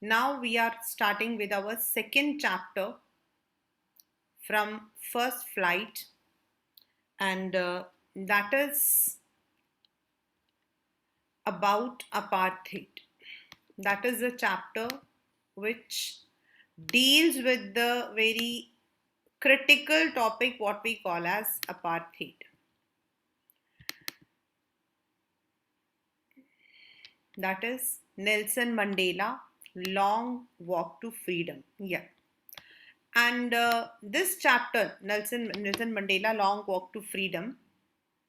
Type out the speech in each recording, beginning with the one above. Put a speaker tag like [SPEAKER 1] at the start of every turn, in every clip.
[SPEAKER 1] Now we are starting with our second chapter from first flight, and that is about apartheid. That is a chapter which deals with the very critical topic what we call as apartheid. That is Nelson Mandela, Long Walk to Freedom. Yeah. And this chapter, Nelson Mandela, Long Walk to Freedom,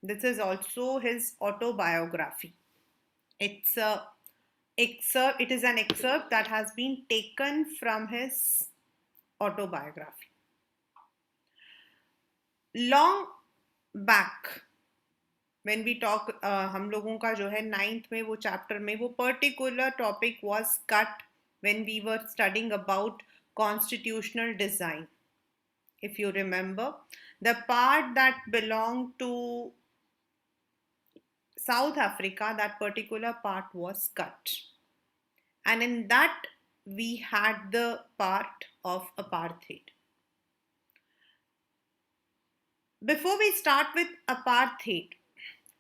[SPEAKER 1] this is also his autobiography. It's a excerpt. It is an excerpt that has been taken from his autobiography. Long back, when we talk, हम लोगों का जो है 9th में वो chapter में वो particular topic was cut when we were studying about constitutional design. If you remember, the part that belonged to South Africa, that particular part was cut. And in that, we had the part of apartheid. Before we start with apartheid,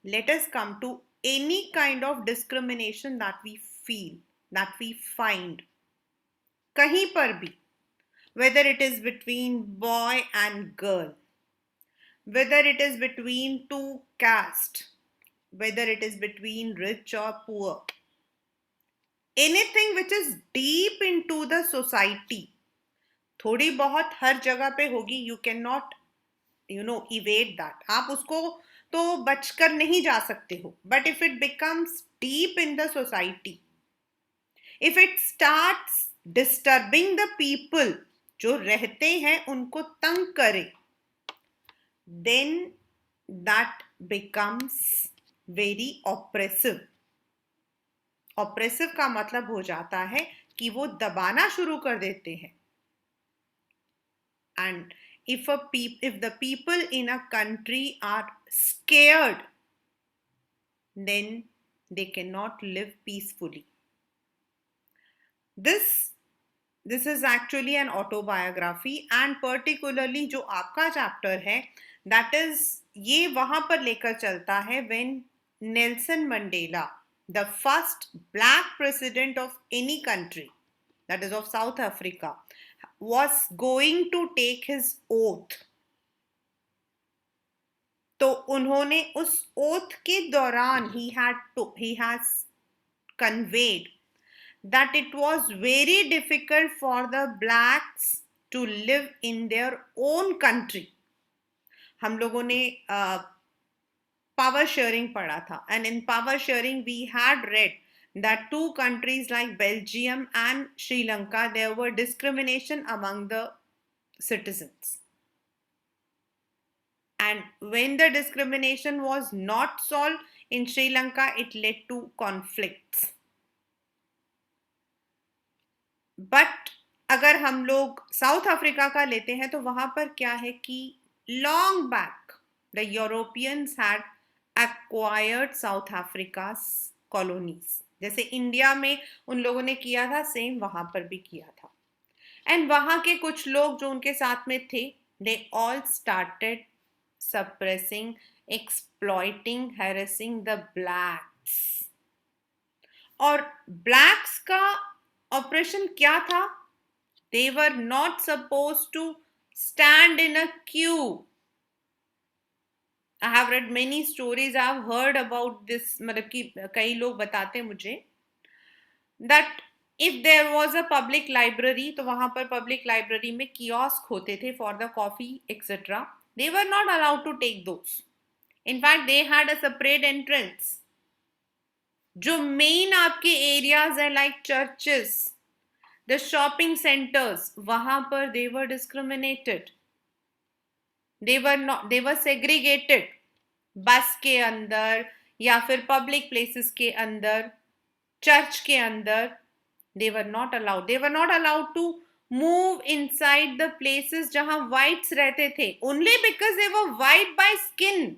[SPEAKER 1] let us come to any kind of discrimination that we feel, that we find, kahin par bhi, whether it is between boy and girl, whether it is between two castes, whether it is between rich or poor, anything which is deep into the society, थोड़ी बहुत हर जगह पे होगी. You cannot evade that. आप उसको तो बचकर नहीं जा सकते हो. But if it becomes deep in the society, if it starts disturbing the people जो रहते हैं उनको तंग करे, then that becomes very oppressive. Oppressive का मतलब हो जाता है कि वो दबाना शुरू कर देते हैं. And if the people in a country are scared, then they cannot live peacefully. This is actually an autobiography, and particularly जो आपका chapter है, that is ये वहां पर लेकर चलता है when Nelson Mandela, the first black president of any country, that is of South Africa, was going to take his oath. तो उन्होंने उस oath के दौरान he has conveyed that it was very difficult for the blacks to live in their own country. हम लोगों ने power sharing पढ़ा था, and in power sharing we had read that two countries like Belgium and Sri Lanka, there were discrimination among the citizens. And when the discrimination was not solved in Sri Lanka, it led to conflicts. But अगर हम लोग south Africa का लेते हैं तो वहां पर क्या है कि long back the Europeans had acquired South Africa's colonies. जैसे इंडिया में उन लोगों ने किया था, सेम वहां पर भी किया था. एंड वहां के कुछ लोग जो उनके साथ में थे, they all started suppressing, exploiting, harassing the blacks. और blacks का ऑपरेशन क्या था? They were not supposed to stand in a queue. I have read many stories, I have heard about this, मतलब कि कई लोग बताते मुझे that if there was a public library, तो वहां पर public library में kiosk होते थे for the coffee etc. They were not allowed to take those. In fact, they had a separate entrance. जो main आपके areas है like churches, the shopping centers, वहां पर they were discriminated. They were segregated. बस के अंदर या फिर public places के अंदर, church के अंदर, they were not allowed. They were not allowed to move inside the places जहां whites रहते थे, only because they were white by skin.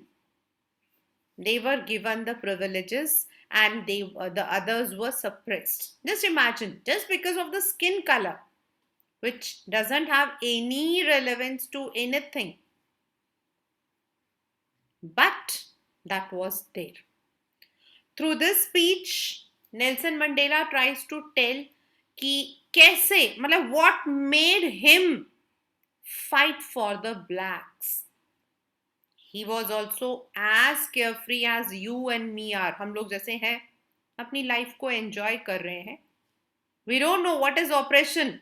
[SPEAKER 1] They were given the privileges and the others were suppressed. Just imagine, just because of the skin color, which doesn't have any relevance to anything, but that was there. Through this speech, Nelson Mandela tries to tell कि कैसे, मतलब what made him fight for the blacks. He was also as carefree as you and me are. हम लोग जैसे हैं, अपनी life को enjoy कर रहे हैं. We don't know what is oppression.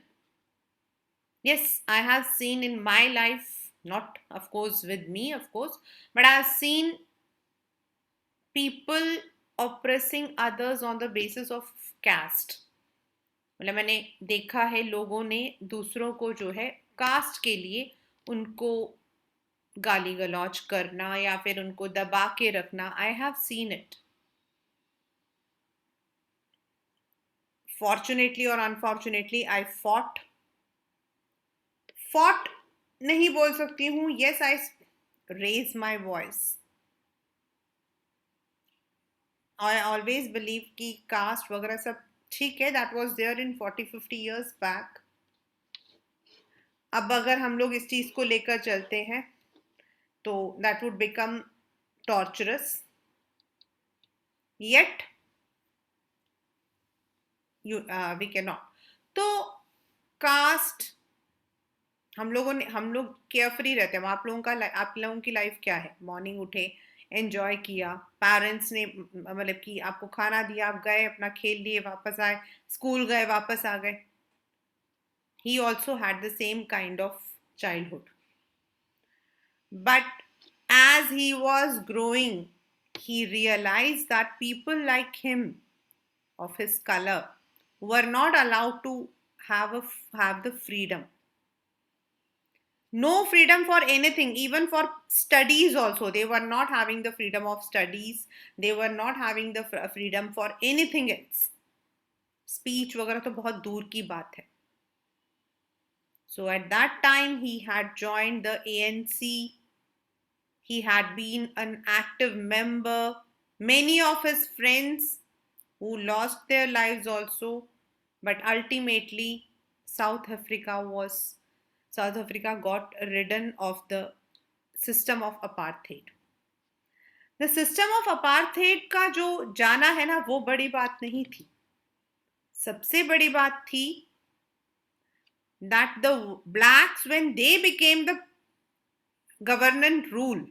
[SPEAKER 1] Yes, I have seen in my life, not of course with me, of course, but I have seen people oppressing others on the basis of caste. मतलब मैंने देखा है लोगों ने दूसरों को जो है कास्ट के लिए उनको गाली गलौज करना या फिर उनको दबा के रखना. I have seen it. Fortunately और अनफॉर्चुनेटली आई फॉट नहीं बोल सकती हूँ. Yes, I raise my voice. I always believe कि कास्ट वगैरह सब ठीक है. That was there in 40-50 years back. अब अगर हम लोग इस चीज को लेकर चलते हैं तो that would become torturous. Yet we cannot. तो कास्ट हम लोग केयरफ्री रहते हैं. आप लोगों की लाइफ क्या है? मॉर्निंग उठे, एंजॉय किया, पेरेंट्स ने मतलब कि आपको खाना दिया, आप गए, अपना खेल लिए, वापस आए, स्कूल गए, वापस आ गए. He also had the same kind of childhood. But as he was growing, he realized that people like him, of his color, were not allowed to have the freedom. No freedom for anything, even for studies also. They were not having the freedom of studies. They were not having the freedom for anything else. Speech वगैरह तो बहुत दूर की बात है. So at that time, he had joined the ANC. He had been an active member. Many of his friends who lost their lives also, but ultimately South Africa got ridden of the system of apartheid. The system of apartheid का जो जाना है ना, वो बड़ी बात नहीं थी. सबसे बड़ी बात थी that the blacks, when they became the government rule,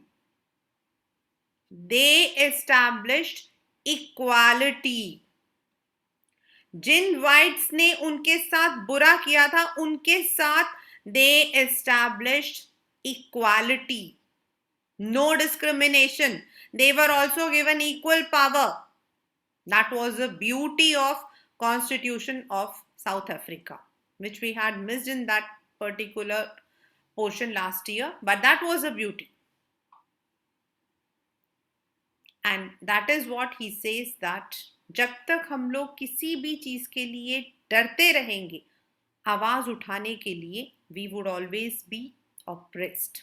[SPEAKER 1] they established equality. Jin whites ने उनके साथ बुरा किया था, उनके साथ they established equality. No discrimination. They were also given equal power. That was the beauty of Constitution of South Africa, which we had missed in that particular portion last year, but that was a beauty. And that is what he says, that जब तक हम लोग किसी भी चीज के लिए डरते रहेंगे आवाज उठाने के लिए, we would always be oppressed.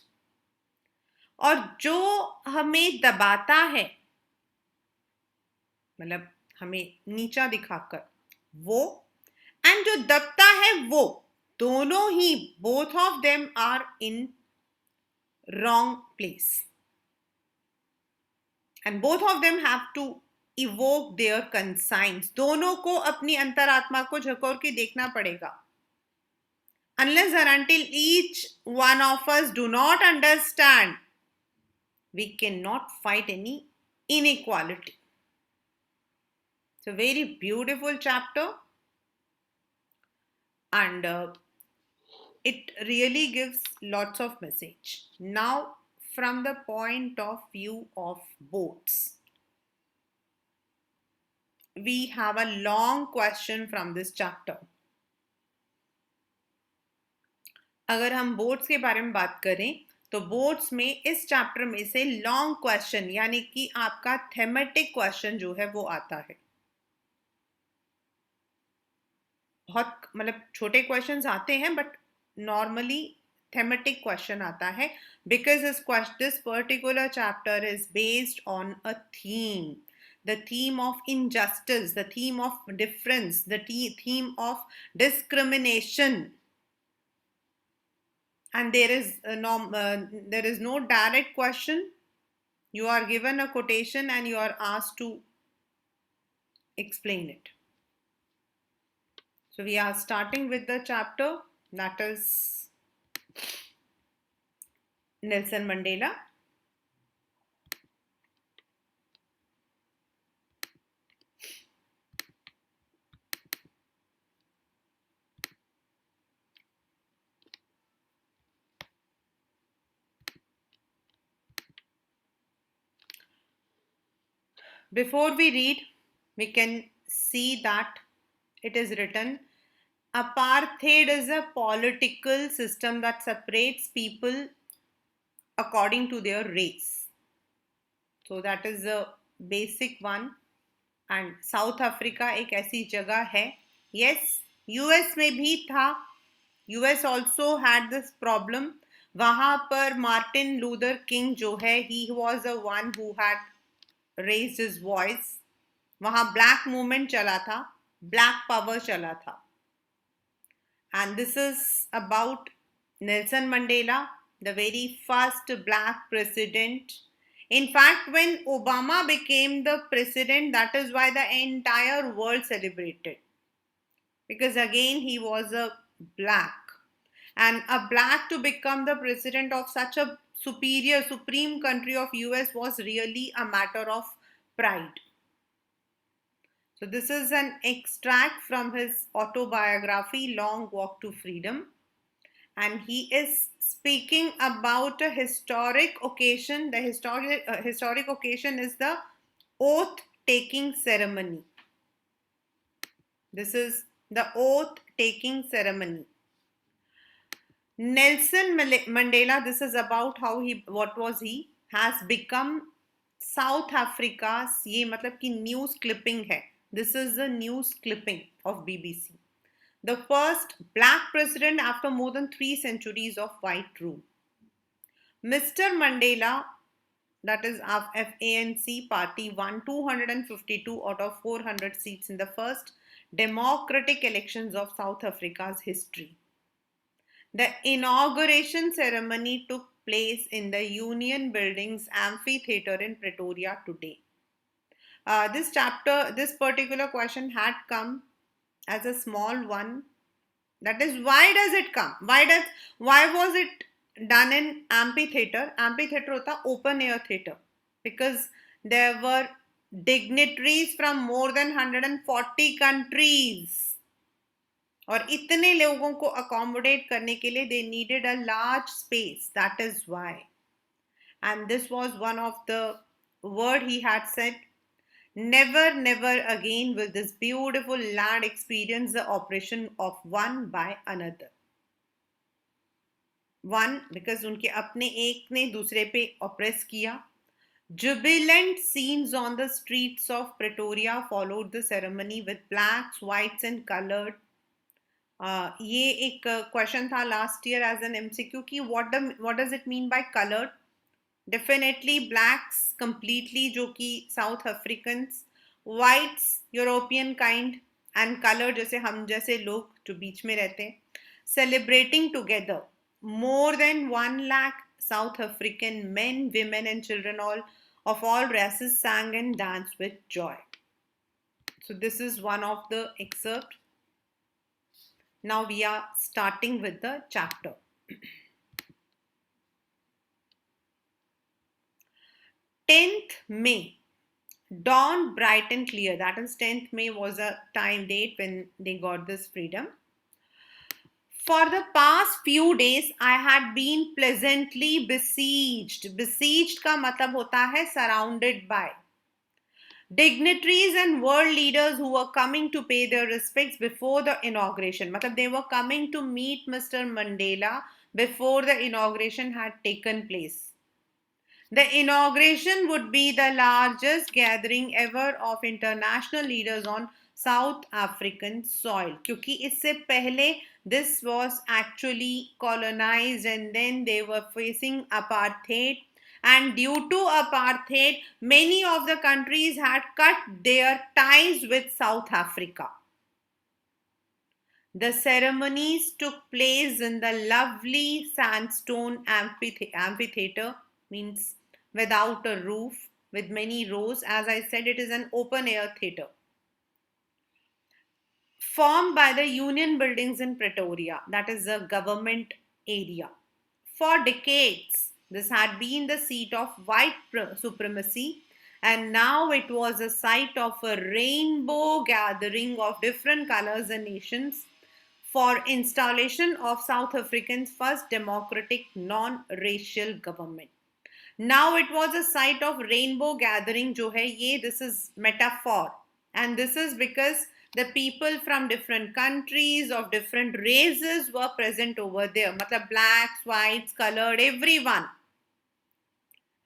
[SPEAKER 1] और जो हमें दबाता है, मतलब हमें नीचा दिखाकर, वो, एंड जो दबता है वो, दोनों ही, both of them are in wrong place. And both of them have to evoke their conscience. दोनों को अपनी अंतरात्मा को झकोर के देखना पड़ेगा. Unless and until each one of us do not understand, we cannot fight any inequality. It's a very beautiful chapter, and it really gives lots of message. Now, from the point of view of boats, we have a long question from this chapter. अगर हम boats के बारे में बात करें तो boats में इस चैप्टर में से लॉन्ग क्वेश्चन, यानी कि आपका थेमेटिक क्वेश्चन जो है वो आता है. बहुत मतलब छोटे क्वेश्चंस आते हैं, बट नॉर्मली थेमेटिक क्वेश्चन आता है, because this particular chapter is based on a theme. the theme of injustice, the theme of difference, the theme of discrimination. And there is no direct question. You are given a quotation and you are asked to explain it. So we are starting with the chapter that is Nelson Mandela. Before we read, we can see that it is written, apartheid is a political system that separates people according to their race. So that is a basic one. And south Africa एक ऐसी जगह है, yes, US में भी था, US also had this problem. वहां पर Martin Luther king जो है, he was a one who had raised his voice. वहां ब्लैक मूवमेंट चला था, ब्लैक पावर चला था. And this is about Nelson Mandela, the very first black president. In fact, when Obama became the president, that is why the entire world celebrated. Because again, he was a black. And a black to become the president of such a supreme country of US was really a matter of pride. So this is an extract from his autobiography, Long Walk to Freedom. And he is speaking about a historic occasion. The historic occasion is the oath-taking ceremony. This is the oath-taking ceremony. Nelson Mandela, this is about how what was he, has become South Africa's, ये मतलब कि news clipping है. This is the news clipping of BBC. The first black president after more than 3 centuries of white rule. Mr. Mandela, that is FANC party, won 252 out of 400 seats in the first democratic elections of South Africa's history. The inauguration ceremony took place in the Union Building's amphitheater in Pretoria today. This particular question had come as a small one. That is, why does it come? Why was it done in amphitheater? Amphitheater hota open air theater, because there were dignitaries from more than 140 countries. और इतने लोगों को accommodate करने के लिए they needed a large space. That is why. And this was one of the word he had said. Never, never again will this beautiful land experience the oppression of one by another. One, because उनके अपने एक ने दूसरे पे oppress किया. Jubilant scenes on the streets of Pretoria followed the ceremony with blacks, whites and colored. ये एक question था last year as an MCQ कि what does it mean by coloured. Definitely blacks completely, जो कि South Africans, whites European kind, and coloured जैसे हम जैसे लोग जो बीच में रहते हैं. Celebrating together more than 1 lakh South African men, women and children of all races sang and danced with joy. So this is one of the excerpt. Now we are starting with the chapter. 10th May, dawn bright and clear. That is 10th May was a time date when they got this freedom. For the past few days, I had been pleasantly besieged. Besieged का मतलब होता है surrounded by. Dignitaries and world leaders who were coming to pay their respects before the inauguration. मतलब they were coming to meet Mr. Mandela before the inauguration had taken place. The inauguration would be the largest gathering ever of international leaders on South African soil. क्योंकि इससे पहले this was actually colonized and then they were facing apartheid, and due to apartheid, many of the countries had cut their ties with South Africa. The ceremonies took place in the lovely sandstone amphitheater, means without a roof, with many rows. As I said, it is an open air theater formed by the Union buildings in Pretoria, that is a government area. For decades, this had been the seat of white supremacy, and now it was a site of a rainbow gathering of different colors and nations for installation of South Africa's first democratic non-racial government. Now it was a site of rainbow gathering जो है ये, this is metaphor, and this is because the people from different countries of different races were present over there, मतलब blacks, whites, colored, everyone.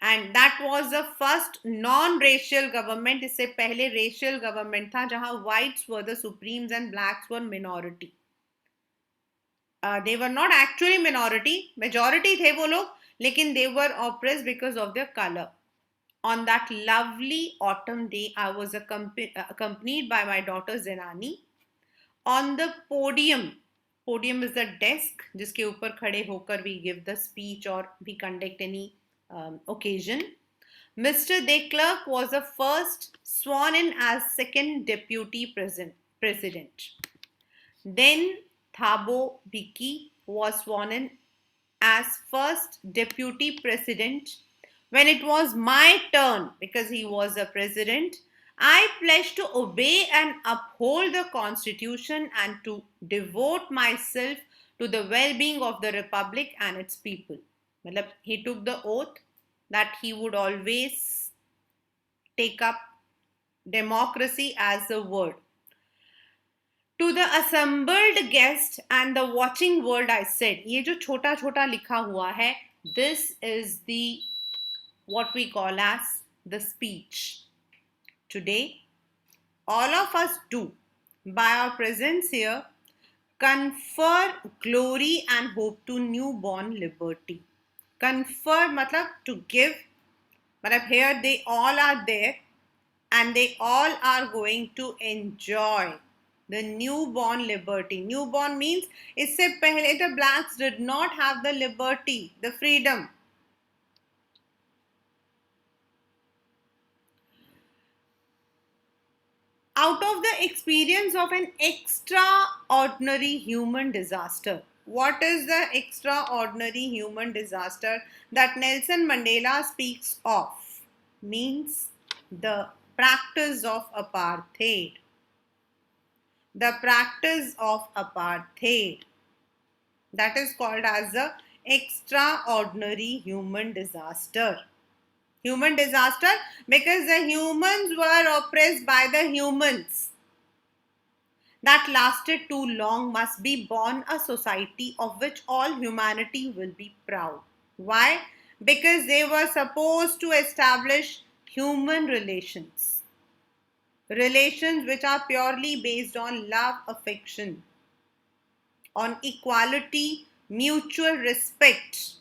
[SPEAKER 1] And that was the first non-racial government. इससे पहले racial government था जहां whites were the supremes and blacks were minority. They were not actually minority, majority थे वो लोग, लेकिन they were oppressed because of their color. On that lovely autumn day, I was accompanied by my daughter Zenani. On the podium is the desk जिसके ऊपर खड़े होकर we give the speech or we conduct any occasion. Mr. De Klerk was the first sworn in as second deputy president. Then Thabo Biki was sworn in as first deputy president. When it was my turn, because he was the president, I pledged to obey and uphold the constitution and to devote myself to the well-being of the republic and its people. He took the oath that he would always take up democracy as a word. To the assembled guest and the watching world, I said, ये जो छोटा छोटा लिखा हुआ है, this is the what we call as the speech. Today, all of us do, by our presence here, confer glory and hope to newborn liberty. Confer matlab to give, matlab here they all are there and they all are going to enjoy the newborn liberty. Newborn means isse pehle the blacks did not have the liberty, the freedom. Out of the experience of an extraordinary human disaster. What is the extraordinary human disaster that Nelson Mandela speaks of? Means the practice of apartheid. The practice of apartheid. That is called as the extraordinary human disaster. Human disaster because the humans were oppressed by the humans. That lasted too long must be born a society of which all humanity will be proud. Why? Because they were supposed to establish human relations. Relations which are purely based on love, affection, on equality, mutual respect.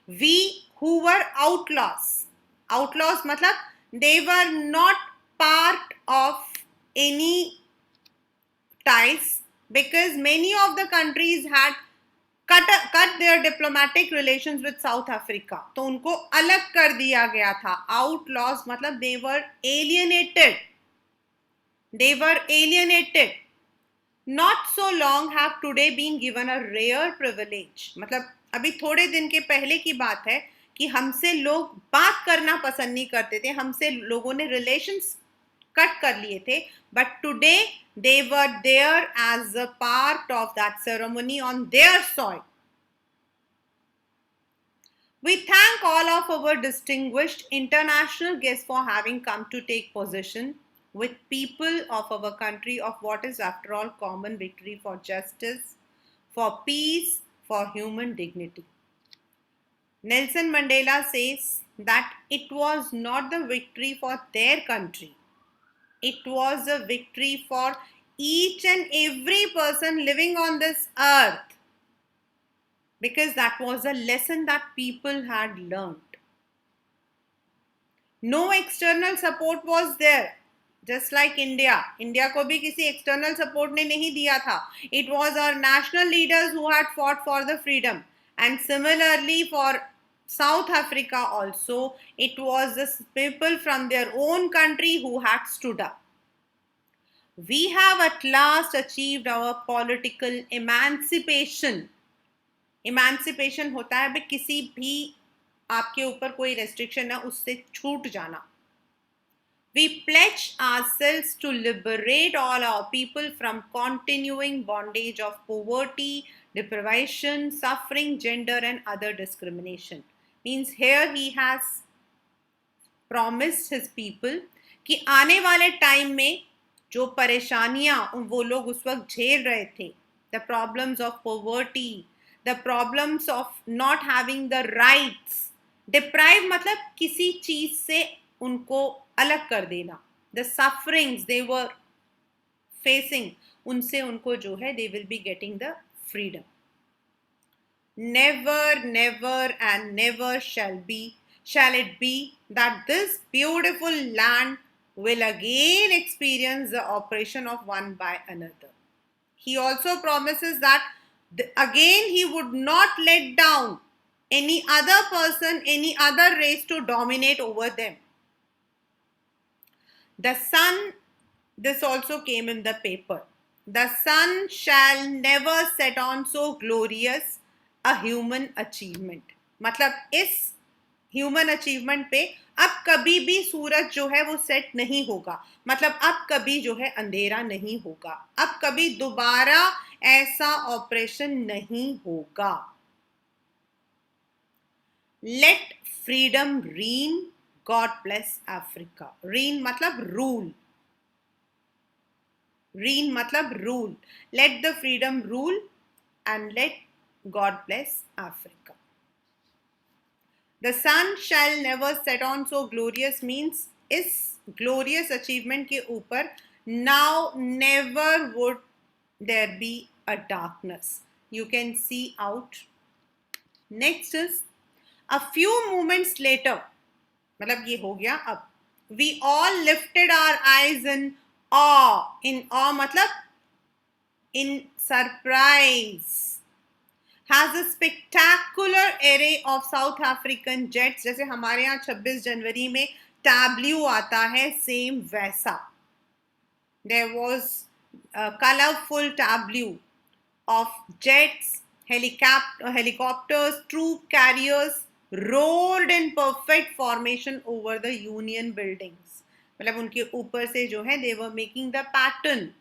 [SPEAKER 1] We who were outlaws matlab they were not part of any ties because many of the countries had cut their diplomatic relations with South Africa. तो उनको अलग कर दिया गया था. Outlaws मतलब they were alienated. Not so long have today been given a rare privilege. मतलब अभी थोड़े दिन के पहले की बात है कि हमसे लोग बात करना पसंद नहीं करते थे, हमसे लोगों ने रिलेशंस कट कर लिए थे, but today they were there as a part of that ceremony on their soil. We thank all of our distinguished international guests for having come to take possession with people of our country of what is after all common victory for justice, for peace, for human dignity. Nelson Mandela says that it was not the victory for their country. It was a victory for each and every person living on this earth. Because that was a lesson that people had learned. No external support was there, just like India को भी किसी external support ने नहीं दिया था. It was our national leaders who had fought for the freedom. And similarly for South Africa also, it was the people from their own country who had stood up. We have at last achieved our political emancipation. Emancipation होता है भाई किसी भी आपके ऊपर कोई restriction है उससे छूट जाना. We pledge ourselves to liberate all our people from continuing bondage of poverty, deprivation, suffering, gender, and other discrimination. Means here he has promised his people कि आने वाले टाइम में जो परेशानियां वो लोग उस वक्त झेल रहे थे, the problems of poverty, the problems of not having the rights, deprive मतलब किसी चीज से उनको अलग कर देना, the sufferings they were facing, उनसे उनको जो है they will be getting the freedom. Never, never and never shall it be that this beautiful land will again experience the oppression of one by another. He also promises that again he would not let down any other person, any other race to dominate over them. The sun, this also came in the paper. The sun shall never set on so glorious a human achievement. मतलब इस human achievement पे अब कभी भी सूरज जो है वो set नहीं होगा. मतलब अब कभी जो है अंधेरा नहीं होगा, अब कभी दोबारा ऐसा ऑपरेशन नहीं होगा. Let freedom reign, God bless Africa. Reign मतलब रूल, रीन मतलब rule. Let the freedom rule and let God bless Africa. The sun shall never set on so glorious means इस glorious achievement के ऊपर now never would there be a darkness. You can see out. Next is a few moments later. मतलब ये हो गया अब. We all lifted our eyes in awe. In awe मतलब in surprise. Has a spectacular array of South African jets. जैसे हमारे यहाँ 26 जनवरी में टैब्ल्यू आता है, सेम वैसा. There was a colorful tableau of jets, helicopters, troop carriers roared in perfect formation over the Union buildings. मतलब उनके ऊपर से जो है they were making the pattern.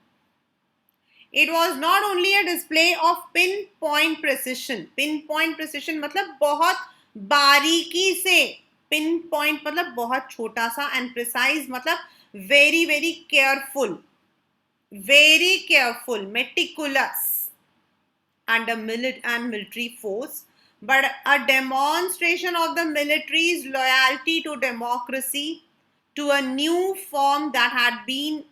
[SPEAKER 1] It was not only a display of pinpoint precision. Pinpoint precision मतलब बहुत बारीकी से. Pinpoint मतलब बहुत छोटा सा, and precise मतलब very very careful, meticulous, and military force, but a demonstration of the military's loyalty to democracy, to a new form that had been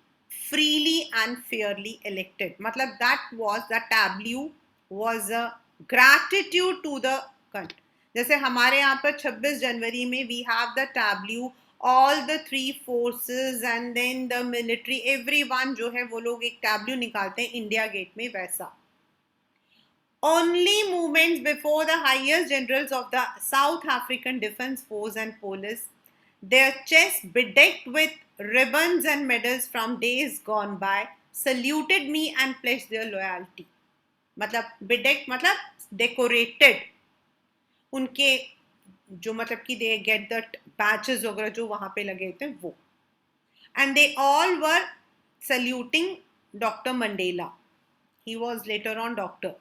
[SPEAKER 1] freely and fairly elected. मतलब that was the tableau was a gratitude to the country. जैसे हमारे यहाँ पर 26 जनवरी में we have the tableau, all the three forces and then the military, everyone जो है वो लोग एक tableau निकालते हैं इंडिया गेट में, वैसा. Only moments before the highest generals of the South African Defence Force and police, their chests bedecked with ribbons and medals from days gone by, saluted me and pledged their loyalty. मतलब bedecked मतलब decorated. उनके जो मतलब कि they get the patches वगैरह जो वहाँ पे लगे थे वो. And they all were saluting Dr. Mandela. He was later on doctorate.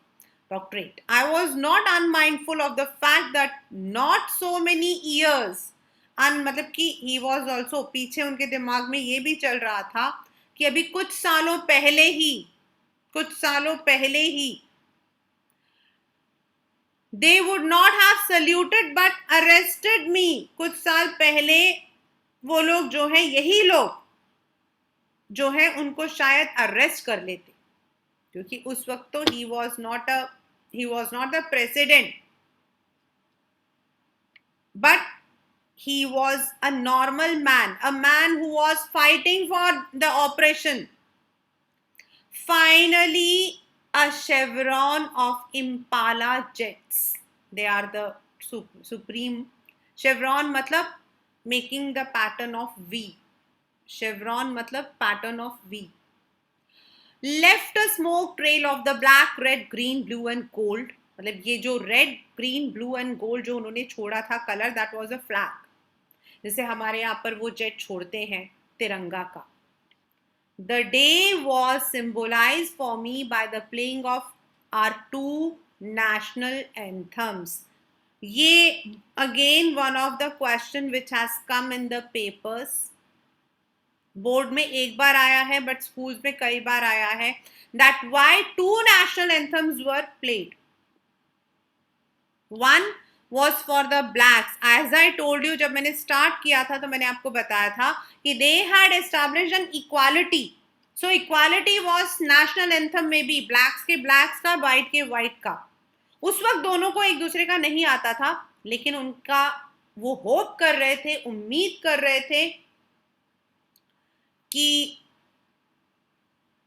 [SPEAKER 1] I was not unmindful of the fact that not so many years, मतलब कि he was also, पीछे उनके दिमाग में ये भी चल रहा था कि अभी कुछ सालों पहले ही they would not have saluted but arrested me. कुछ साल पहले वो लोग जो है, यही लोग जो है उनको शायद अरेस्ट कर लेते, क्योंकि उस वक्त तो he was not the president, but He was a normal man, a man who was fighting for the oppression. Finally, a chevron of Impala jets. They are the supreme. Chevron matlab making the pattern of V. Chevron matlab pattern of V. Left a smoke trail of the black, red, green, blue and gold. मतलब ये जो red, green, blue and gold जो उन्होंने छोड़ा था colour, that was a flag. जैसे हमारे यहाँ पर वो जेट छोड़ते हैं तिरंगा का. The day was symbolized for me by the playing of our two national anthems. ये again one of the question which has come in the papers. Board में एक बार आया है बट स्कूल्स में कई बार आया है. That why two national anthems were played. One was for the blacks. As I told you, जब मैंने स्टार्ट किया था तो मैंने आपको बताया था कि they had established an equality. So equality was national anthem में भी blacks के blacks का, white के white का. उस वक्त दोनों को एक दूसरे का नहीं आता था, लेकिन उनका वो होप कर रहे थे, उम्मीद कर रहे थे कि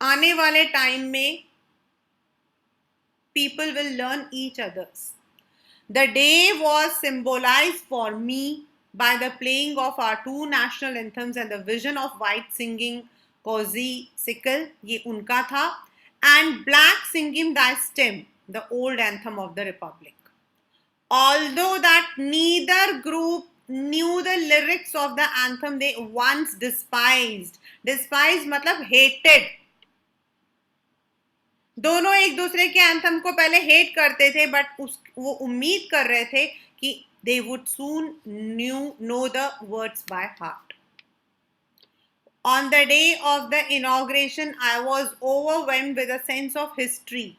[SPEAKER 1] आने वाले टाइम में people will learn each others. The day was symbolized for me by the playing of our two national anthems and the vision of white singing Cozy Sickle, ये उनका था, and black singing Thy Stem, the old anthem of the Republic. Although that neither group knew the lyrics of the anthem, they once despised. Despised मतलब hated. दोनों एक दूसरे के anthem को पहले हेट करते थे, बट वो उम्मीद कर रहे थे कि they would soon know the words by heart. On the day of the inauguration, I was overwhelmed with a sense of history.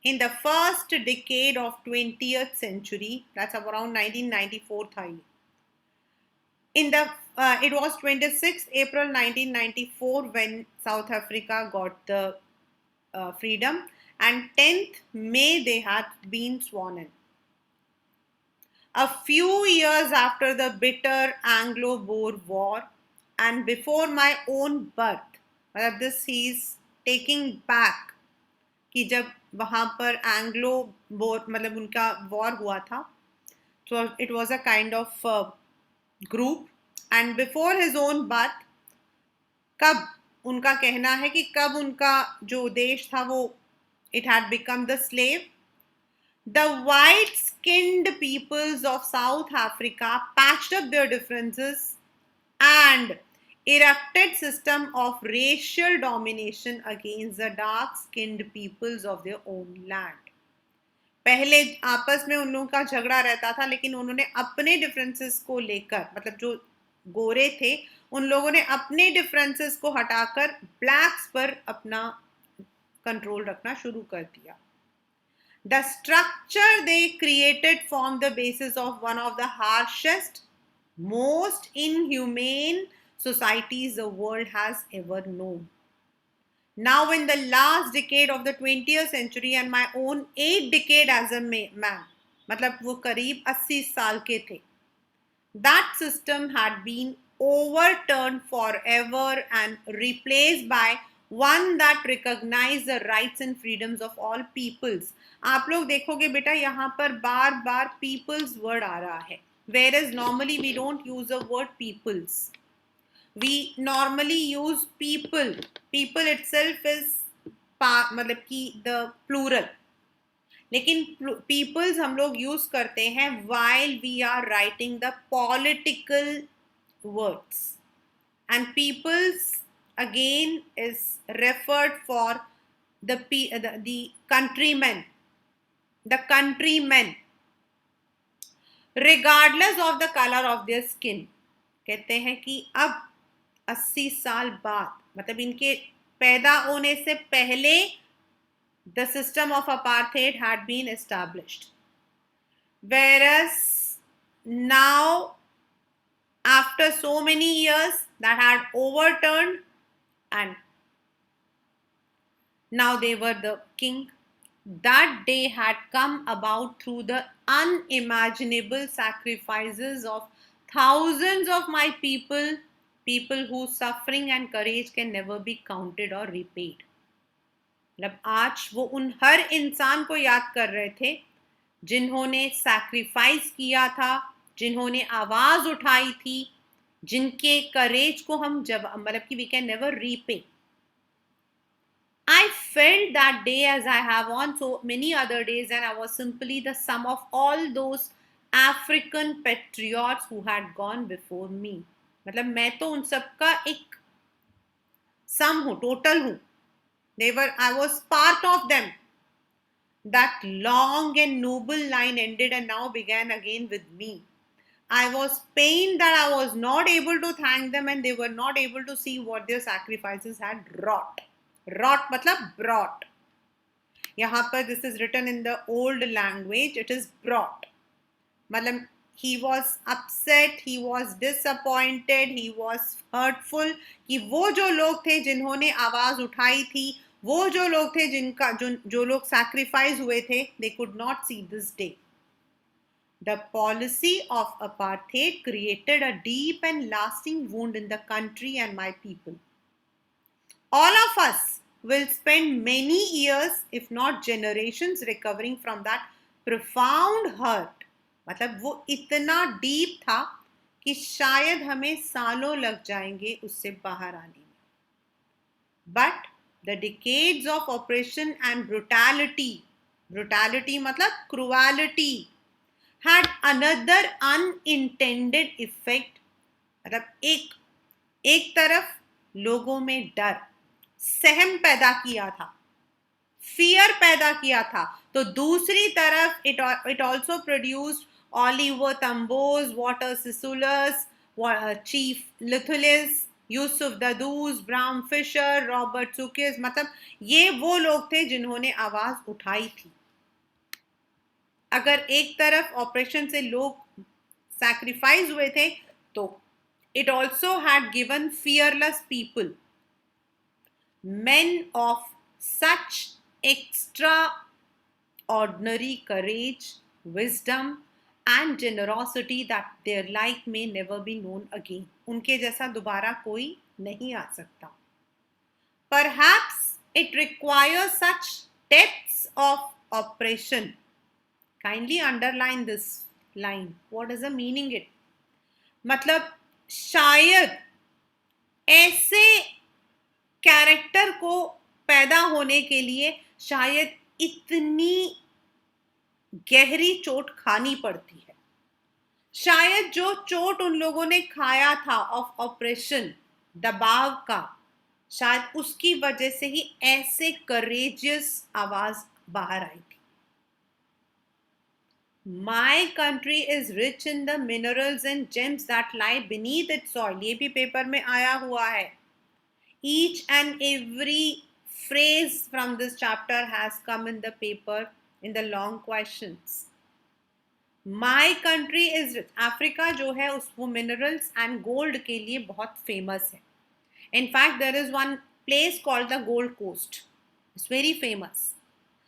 [SPEAKER 1] In the first decade of 20th century, that's around 1994 tha. It was 26 April 1994 when South Africa got the freedom, and 10th May they had been sworn in. A few years after the bitter Anglo-Boer War and before my own birth, this he is taking back कि जब वहाँ पर Anglo-Boer मतलब उनका war हुआ था, so it was a kind of group, and before his own birth, कब उनका कहना है कि कब उनका जो देश था वो it had become the slave. The white-skinned peoples of South Africa patched up their differences and erected system of racial domination against the dark-skinned peoples of their own land. पहले आपस में उन लोगों का झगड़ा रहता था, लेकिन उन्होंने अपने डिफरेंसेस को लेकर, मतलब जो गोरे थे उन लोगों ने अपने डिफरेंसेस को हटाकर ब्लैक्स पर अपना कंट्रोल रखना शुरू कर दिया. The structure they created formed the basis of one of the harshest, most inhumane societies the world has ever known. Now in the last decade of the 20th century and my own 8th decade as a man, मतलब वो करीब 80 साल के थे, that system had been overturned forever and replaced by one that recognized the rights and freedoms of all peoples. आप लोग देखोगे बेटा यहाँ पर बार बार peoples word आ रहा है, whereas normally we don't use the word peoples. We normally use people. People itself is मतलब कि the plural. लेकिन peoples हम लोग यूज करते हैं while we are writing the political words, and peoples again is referred for the countrymen, regardless of the color of their skin. कहते हैं कि अब 80 साल बाद, मतलब इनके पैदा होने से पहले the system of apartheid had been established, whereas now after so many years that had overturned and now they were the king. That day had come about through the unimaginable sacrifices of thousands of my people whose suffering and courage can never be counted or repaid. मतलब आज वो उन हर इंसान को याद कर रहे थे जिन्होंने सैक्रिफाइस किया था, जिन्होंने आवाज उठाई थी, जिनके करेज को हम जब मतलब कि we can never repay. I felt that day as I have on so many other days, and I was simply the sum of all those African patriots who had gone before me. मतलब मैं तो उन सब का एक सम हूँ, total हूँ. I was part of them. That long and noble line ended and now began again with me. I was pained that I was not able to thank them and they were not able to see what their sacrifices had wrought. Wrought मतलब brought. यहाँ पर this is written in the old language, it is brought. मतलब he was upset, he was disappointed, he was hurtful कि वो जो लोग थे जिन्होंने आवाज उठाई थी, वो जो लोग थे जिनका जो लोग sacrifice हुए थे, they could not see this day. The policy of apartheid created a deep and lasting wound in the country and my people. All of us will spend many years, if not generations, recovering from that profound hurt. मतलब वो इतना deep था कि शायद हमें सालों लग जाएंगे उससे बाहर आने में. But the decades of oppression and brutality मतलब cruelty, had another unintended effect. मतलब एक तरफ लोगों में डर, सहम पैदा किया था, फियर पैदा किया था, तो दूसरी तरफ it also produced Oliver Tambo's, Walter Sisulu's, Chief Lithulis, Yusuf Dadoo's, Bram Fischer, Robert सुकिस. मतलब ये वो लोग थे जिन्होंने आवाज उठाई थी. अगर एक तरफ ऑपरेशन से लोग सैक्रिफाइस हुए थे तो it also had given fearless people, men of such extraordinary courage, wisdom and generosity that their like may never be known again. उनके जैसा दोबारा कोई नहीं आ सकता. Perhaps it requires such depths of oppression. Kindly underline this line. What is the meaning it? मतलब शायद ऐसे character को पैदा होने के लिए शायद इतनी गहरी चोट खानी पड़ती है. शायद जो चोट उन लोगों ने खाया था ऑफ ऑपरेशन, दबाव का, शायद उसकी वजह से ही ऐसे करेजियस आवाज बाहर आई थी. My country is rich in the minerals and gems that lie beneath its soil. ये भी पेपर में आया हुआ है. Each and every phrase from this chapter has come in the paper in the long questions. My country is rich. Africa जो है वो minerals and gold के लिए बहुत famous है. In fact, there is one place called the Gold Coast. It's very famous.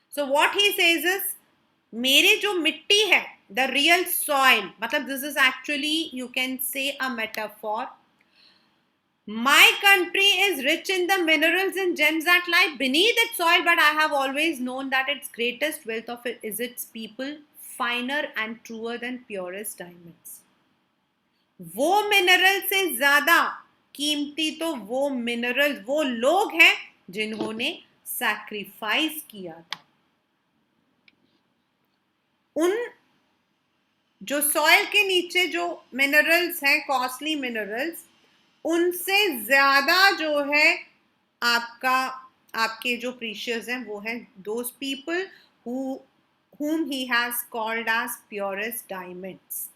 [SPEAKER 1] So what he says is, मेरे जो मिट्टी है, the real soil, मतलब this is actually you can say a metaphor. My country is rich in the minerals and gems that lie beneath its soil, but I have always known that its greatest wealth of it is its people, finer and truer than purest diamonds. वो mineral से ज्यादा कीमती तो वो mineral, वो लोग हैं जिन्होंने सैक्रिफाइस किया था. उन जो सॉइल के नीचे जो मिनरल्स हैं, कॉस्टली मिनरल्स, उनसे ज्यादा जो है आपके जो प्रीशियस हैं वो हैं those people whom he has called as purest diamonds.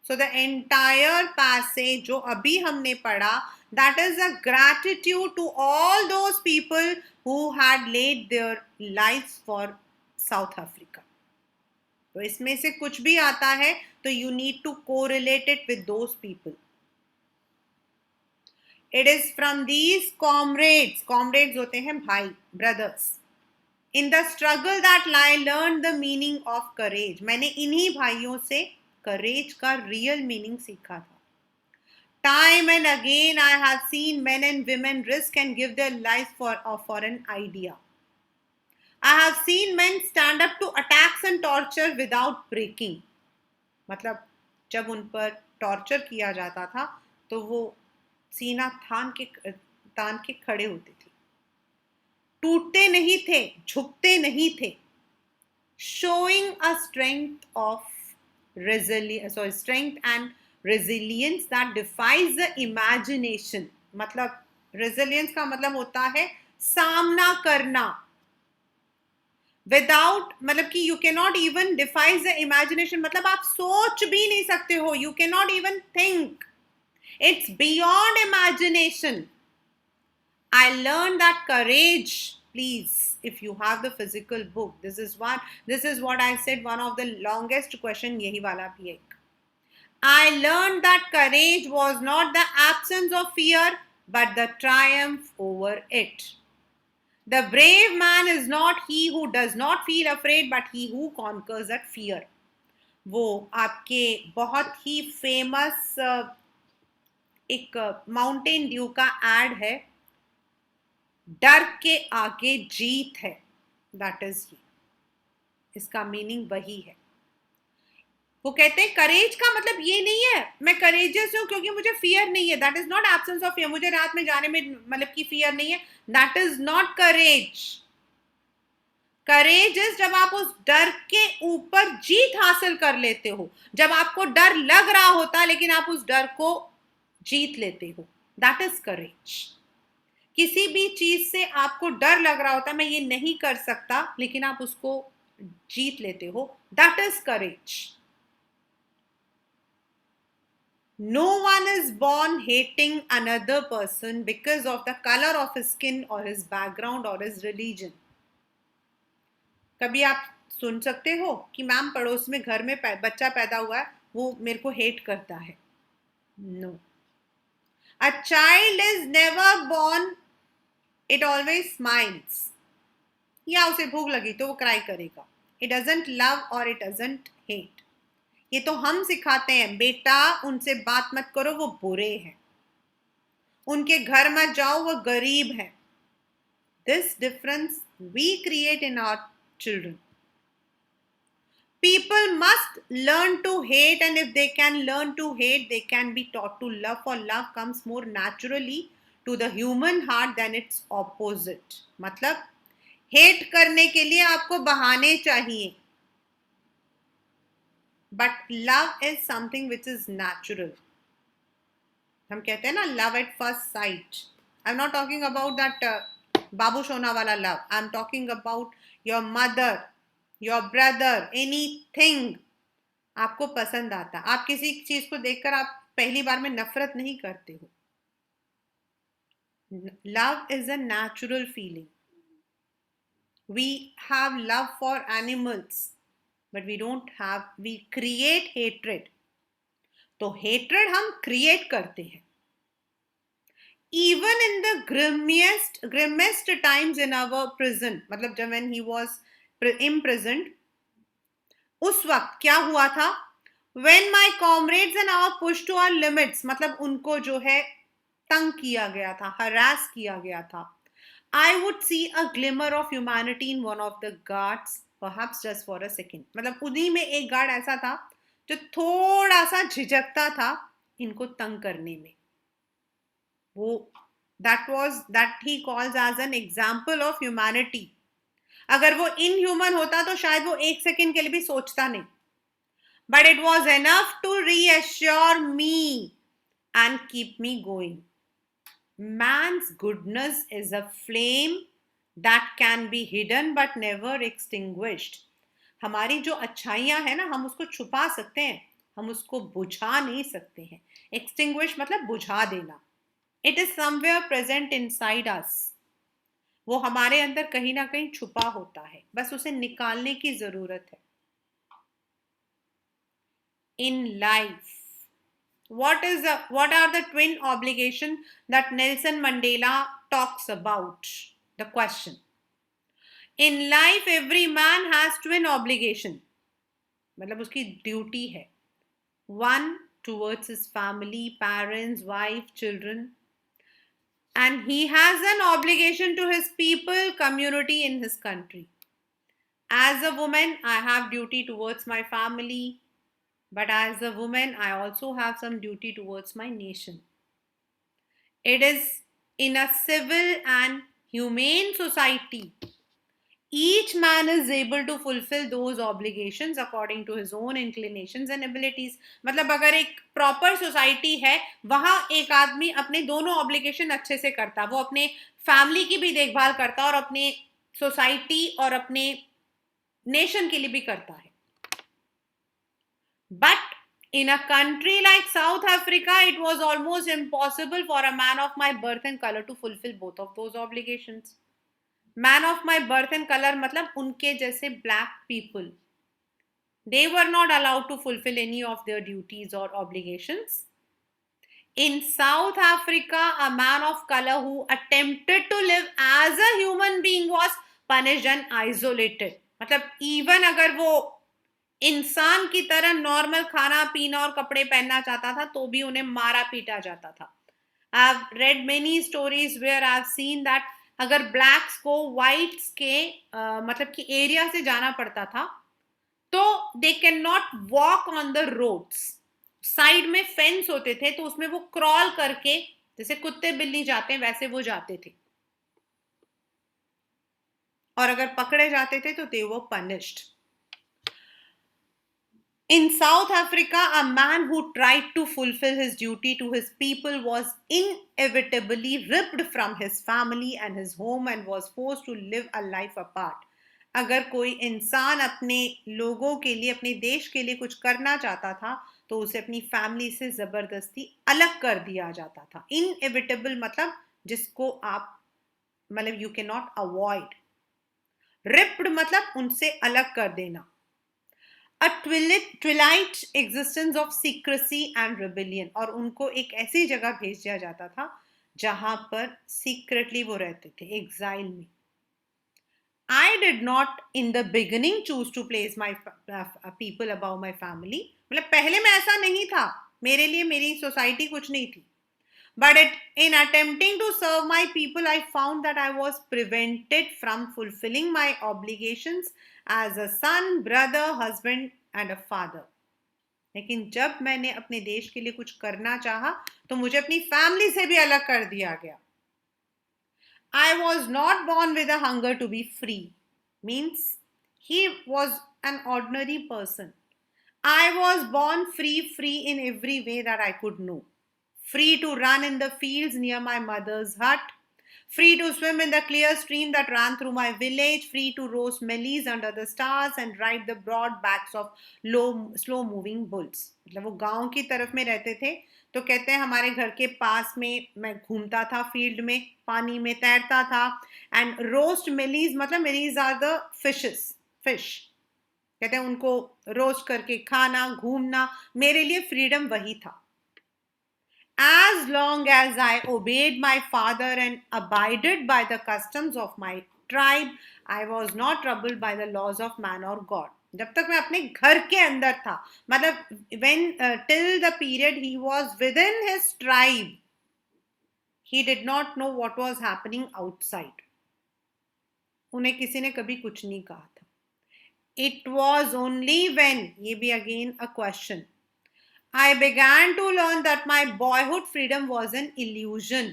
[SPEAKER 1] So the entire passage जो अभी हमने पढ़ा, that is a gratitude to all those people who had laid their lives for South Africa. तो इसमें से कुछ भी आता है तो you need to correlate it with those people. It is from these comrades होते हैं भाई, brothers. In the struggle that I learned the meaning of courage. मैंने इन्हीं भाइयों से करेज का रियल मीनिंग सीखा था. Time and again I have seen men and women risk and give their lives for an idea. I have seen men stand up to attacks and torture without breaking. मतलब जब उन पर torture किया जाता था तो वो सीना तान के खड़े होते थे, टूटते नहीं थे, झुकते नहीं थे. Showing a strength and resilience that defies the imagination. मतलब resilience का मतलब होता है सामना करना. Without मतलब कि you cannot even defies the imagination, मतलब आप सोच भी नहीं सकते हो. You cannot even think. It's beyond imagination. I learned that courage, please, if you have the physical book, this is what I said, one of the longest question yahi wala bhi hai. I learned that courage was not the absence of fear, but the triumph over it. The brave man is not he who does not feel afraid, but he who conquers that fear. वो आपके बहुत ही famous एक Mountain Dew का add है, डर के आगे जीत है. दैट इज ही, इसका मीनिंग वही है. वो कहते हैं करेज का मतलब ये नहीं है मैं करेजियस हूं क्योंकि मुझे फियर नहीं है. That is not absence of fear. मुझे रात में जाने में मतलब की फियर नहीं है. That is not courage. Courage is जब आप उस डर के ऊपर जीत हासिल कर लेते हो, जब आपको डर लग रहा होता लेकिन आप उस डर को जीत लेते हो. दैट इज करेज. किसी भी चीज से आपको डर लग रहा होता मैं ये नहीं कर सकता, लेकिन आप उसको जीत लेते हो. That is courage. No one is born hating another person because of the color of his skin or his background or his religion. कभी आप सुन सकते हो कि मैम पड़ोस में घर में बच्चा पैदा हुआ है वो मेरे को हेट करता है? No. A child is never born, it always smiles. या उसे भूख लगी तो वो क्राई करेगा. It doesn't love or it doesn't hate. ये तो हम सिखाते हैं, बेटा उनसे बात मत करो वो बुरे हैं, उनके घर मत जाओ वो गरीब है. This difference we create in our children. People must learn to hate, and if they can learn to hate, they can be taught to love, for love comes more naturally to the human heart than its opposite. मतलब hate करने के लिए आपको बहाने चाहिए, but love is something which is natural. हम कहते हैं ना love at first sight. I'm not talking about that बाबू सोना वाला love. I'm talking about your mother, your brother, anything आपको पसंद आता. आप किसी चीज को देखकर आप पहली बार में नफरत नहीं करते हो. Love is a natural feeling. We have love for animals, but we create hatred. तो hatred हम create करते हैं. Even in the grimmest times in our prison, मतलब जब when he was imprisoned, उस वक्त क्या हुआ था? When my comrades and our pushed to our limits, मतलब उनको जो है तंग किया गया था, harass किया गया था, I would see a glimmer of humanity in one of the guards, perhaps just for a second. मतलब उन्हीं में एक गार्ड ऐसा था जो थोड़ा सा झिझकता था इनको तंग करने में. वो that he calls as an example of humanity. अगर वो इनह्यूमन होता तो शायद वो एक सेकंड के लिए भी सोचता नहीं. But it was enough to reassure me and keep me going. Man's goodness is a flame that can be hidden but never extinguished. हमारी जो अच्छाइयां है ना, हम उसको छुपा सकते हैं, हम उसको बुझा नहीं सकते हैं. Extinguish मतलब बुझा देना. It is somewhere present inside us. वो हमारे अंदर कहीं ना कहीं छुपा होता है, बस उसे निकालने की जरूरत है. In life, what are the twin obligations that Nelson Mandela talks about? The question. In life, every man has twin obligation. मतलब उसकी ड्यूटी है. one towards his family, parents, wife, children, and he has an obligation to his people, community in his country. As a woman, I have duty towards my family, but as a woman, I also have some duty towards my nation. It is in a civil and humane society. Each man is able to fulfill those obligations according to his own inclinations and abilities. मतलब अगर एक proper society है वहां एक आदमी अपने दोनों obligation अच्छे से करता, वो अपने फैमिली की भी देखभाल करता और अपने सोसाइटी और अपने नेशन के लिए भी करता है. But in a country like South Africa, it was almost impossible for a man of my birth and color to fulfill both of those obligations. Man of my birth and color मतलब उनके जैसे black people, they were not allowed to fulfill any of their duties or obligations. In South Africa, a man of color who attempted to live as a human being was punished and isolated. मतलब even अगर वो इंसान की तरह normal खाना पीना और कपड़े पहनना चाहता था तो भी उन्हें मारा पीटा जाता था. I've read many stories where I've seen that अगर ब्लैक्स को व्हाइट्स के मतलब कि एरिया से जाना पड़ता था तो they can not walk on the roads. Side में फेंस होते थे तो उसमें वो क्रॉल करके, जैसे कुत्ते बिल्ली जाते हैं वैसे वो जाते थे, और अगर पकड़े जाते थे तो दे were punished. In South Africa, a man who tried to fulfill his duty to his people was inevitably ripped from his family and his home and was forced to live a life apart. अगर कोई इंसान अपने लोगों के लिए, अपने देश के लिए कुछ करना चाहता था तो उसे अपनी फैमिली से जबरदस्ती अलग कर दिया जाता था. इनएविटेबल मतलब जिसको आप मतलब you can not avoid. Ripped मतलब उनसे अलग कर देना. A twilight existence of secrecy and rebellion, और उनको एक ऐसी जगह भेज दिया जाता था जहां पर सीक्रेटली वो रहते थे, एग्जाइल में. I did not in the beginning choose to place my people above my family. मतलब पहले में ऐसा नहीं था, मेरे लिए मेरी सोसाइटी कुछ नहीं थी. But in attempting to serve my people, I found that I was prevented from fulfilling my obligations as a son, brother, husband and a father. लेकिन जब मैंने अपने देश के लिए कुछ करना चाहा तो मुझे अपनी फैमिली से भी अलग कर दिया गया. I was not born with a hunger to be free. Means he was an ordinary person. I was born free in every way that I could know. Free to run in the fields near my mother's hut, free to swim in the clear stream that ran through my village, free to roast mealies under the stars and ride the broad backs of slow moving bulls. मतलब वो गांव की तरफ में रहते थे तो कहते हैं हमारे घर के पास में मैं घूमता था, फील्ड में पानी में तैरता था. एंड रोस्ट मेलीज मतलब मेलीज आर द फिश. कहते हैं उनको रोस्ट करके खाना, घूमना, मेरे लिए फ्रीडम वही था. As long as I obeyed my father and abided by the customs of my tribe, I was not troubled by the laws of man or God. जब तक मैं अपने घर के अंदर था, मतलब when till the period he was within his tribe, he did not know what was happening outside. उन्हें किसी ने कभी कुछ नहीं कहा था. It was only when, ये भी again a question, I began to learn that my boyhood freedom was an illusion.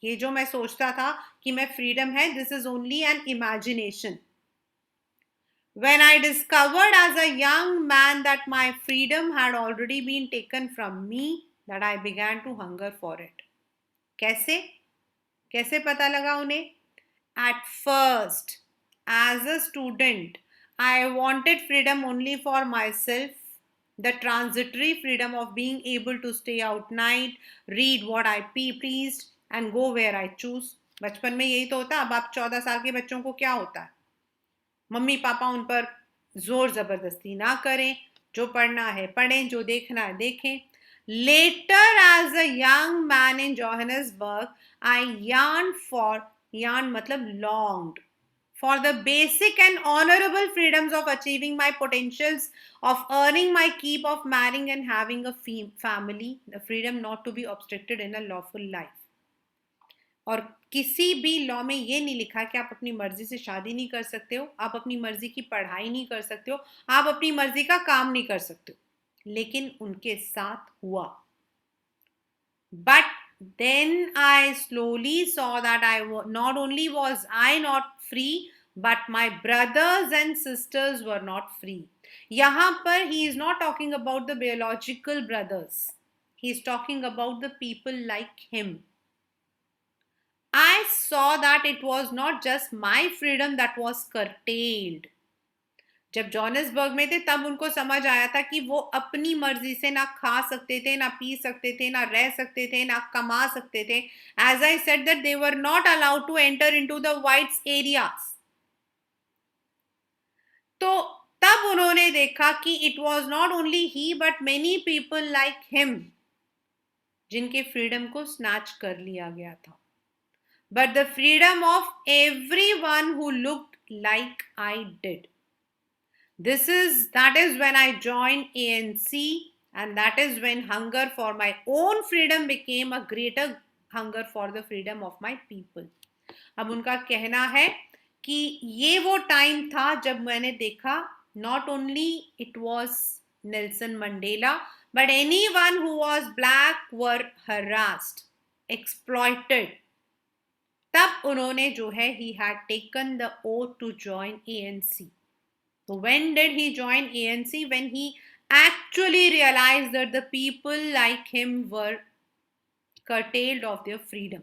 [SPEAKER 1] ये जो मैं सोचता था कि मैं freedom है, this is only an imagination. When I discovered as a young man that my freedom had already been taken from me, that I began to hunger for it. कैसे पता लगा उन्हें? At first, as a student, I wanted freedom only for myself. The transitory freedom of being able to stay out night, read what I pleased and go where I choose. बचपन में यही तो होता. अब आप 14 साल के बच्चों को क्या होता है, मम्मी पापा उन पर जोर जबरदस्ती ना करें, जो पढ़ना है पढ़ें, जो देखना है देखें. Later as a young man in Johannesburg, I yearned मतलब longed for the basic and honorable freedoms of achieving my potentials, of earning my keep, of marrying and having a family, the freedom not to be obstructed in a lawful life. और किसी भी law में ये नहीं लिखा कि आप अपनी मर्जी से शादी नहीं कर सकते हो, आप अपनी मर्जी की पढ़ाई नहीं कर सकते हो, आप अपनी मर्जी का काम नहीं कर सकते हो, लेकिन उनके साथ हुआ. But then I slowly saw that not only was I not free, but my brothers and sisters were not free. यहाँ पर he is not talking about the biological brothers. He is talking about the people like him. I saw that it was not just my freedom that was curtailed. जब Johannesburg में थे तब उनको समझ आया था कि वो अपनी मर्जी से ना खा सकते थे, ना पी सकते थे, ना रह सकते थे, ना कमा सकते थे. As I said that they were not allowed to enter into the whites areas. तो तब उन्होंने देखा कि it was not only he but many people like him जिनके फ्रीडम को स्नैच कर लिया गया था. But the freedom of everyone who looked like I did. That is when I joined ANC, and that is when hunger for my own freedom became a greater hunger for the freedom of my people. अब उनका कहना है कि ये वो time था जब मैंने देखा not only it was Nelson Mandela but anyone who was black were harassed, exploited. तब उन्होंने जो है he had taken the oath to join ANC. So when did he join ANC? When he actually realized that the people like him were curtailed of their freedom.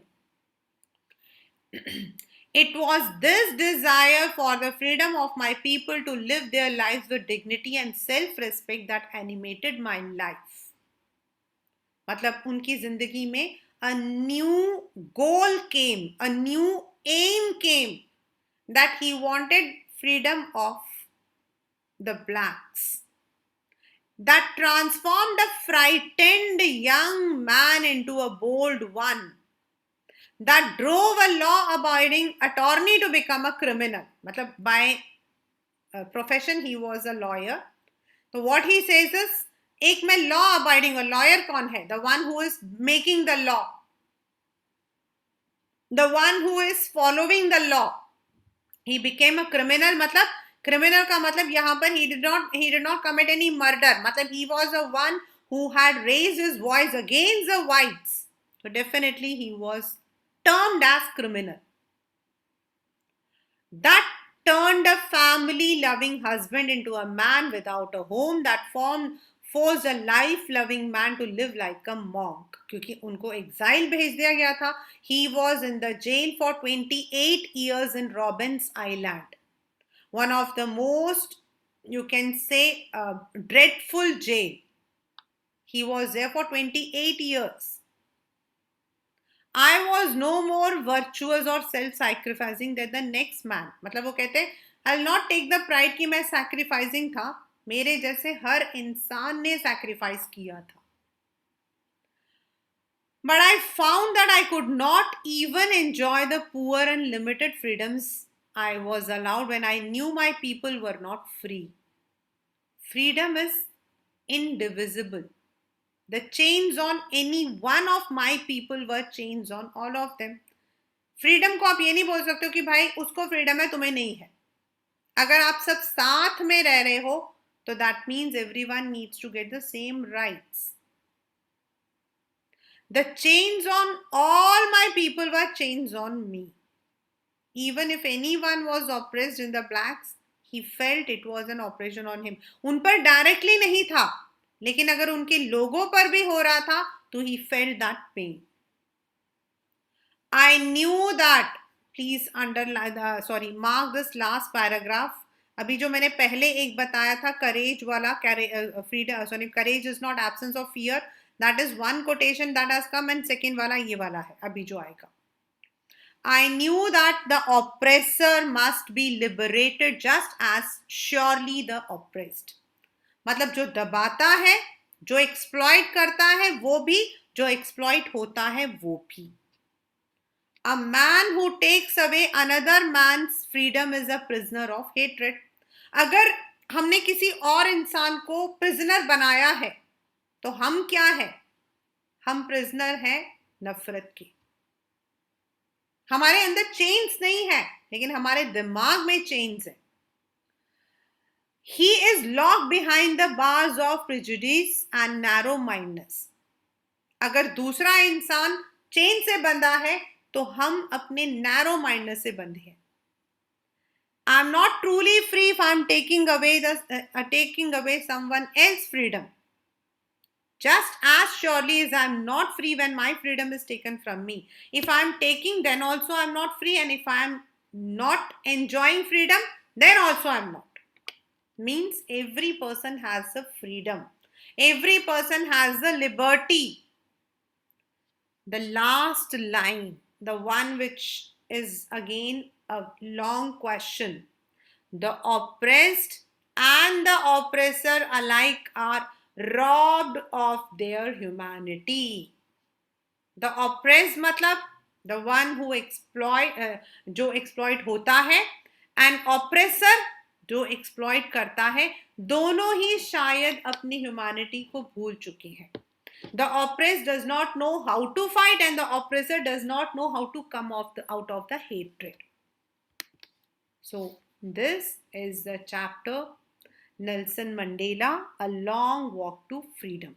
[SPEAKER 1] It was this desire for the freedom of my people to live their lives with dignity and self-respect that animated my life. मतलब उनकी जिंदगी में a new goal came, a new aim came, that he wanted freedom of the blacks, that transformed a frightened young man into a bold one, that drove a law-abiding attorney to become a criminal. मतलब by profession he was a lawyer. So what he says is, एक में law abiding, a lawyer कौन है? The one who is making the law, the one who is following the law. He became a criminal. मतलब criminal का मतलब यहाँ पर he did not commit any murder. मतलब he was the one who had raised his voice against the whites. So definitely he was termed as criminal. That turned a family-loving husband into a man without a home, that forced a life-loving man to live like a monk. क्योंकि उनको exile भेज दिया गया था. He was in the jail for 28 years in Robbins Island. One of the most, you can say, dreadful jail. He was there for 28 years. I was no more virtuous or self-sacrificing than the next man. मतलब वो कहते हैं, I'll not take the pride कि मैं sacrificing था. मेरे जैसे हर इंसान ने sacrifice किया था. But I found that I could not even enjoy the poor and limited freedoms I was allowed when I knew my people were not free. Freedom is indivisible. The chains on any one of my people were chains on all of them. Freedom को आप ये नहीं बोल सकते हो कि भाई उसको फ्रीडम है तुम्हें नहीं है. अगर आप सब साथ में रह रहे हो तो that means everyone needs to get the same rights. The chains on all my people were chains on me. Even if anyone was oppressed in the blacks, he felt it was an oppression on him. उन पर directly नहीं था, लेकिन अगर उनके लोगों पर भी हो रहा था तो he felt that pain. I knew that. Please underline, mark this last paragraph. अभी जो मैंने पहले एक बताया था courage वाला, freedom, courage is not absence of fear. That is one quotation that has come, and second वाला ये वाला है अभी जो आएगा. I knew that the oppressor must be liberated just as surely the oppressed. मतलब जो दबाता है, जो exploit करता है वो भी, जो exploit होता है वो भी. A man who takes away another man's freedom is a prisoner of hatred. अगर हमने किसी और इंसान को प्रिजनर बनाया है तो हम क्या है? हम प्रिजनर हैं नफरत की. हमारे अंदर चेन्स नहीं है, लेकिन हमारे दिमाग में चेन्स है. He is locked behind the bars of prejudice and narrow mindedness. अगर दूसरा इंसान चेन से बंधा है तो हम अपने नैरो माइंडनेस से बंधे हैं. I am not truly free if I am taking away someone else's freedom. Just as surely as I am not free when my freedom is taken from me. If I am taking, then also I am not free, and if I am not enjoying freedom, then also I am not. Means every person has the freedom. Every person has the liberty. The last line, the one which is again a long question. The oppressed and the oppressor alike are robbed of their humanity. The oppressed मतलब the one who जो exploit होता है, and oppressor जो exploit करता है, दोनों ही शायद अपनी humanity को भूल चुके हैं. The oppressed does not know how to fight, and the oppressor does not know how to come out of the hatred. So this is the chapter Nelson Mandela, A Long Walk to Freedom.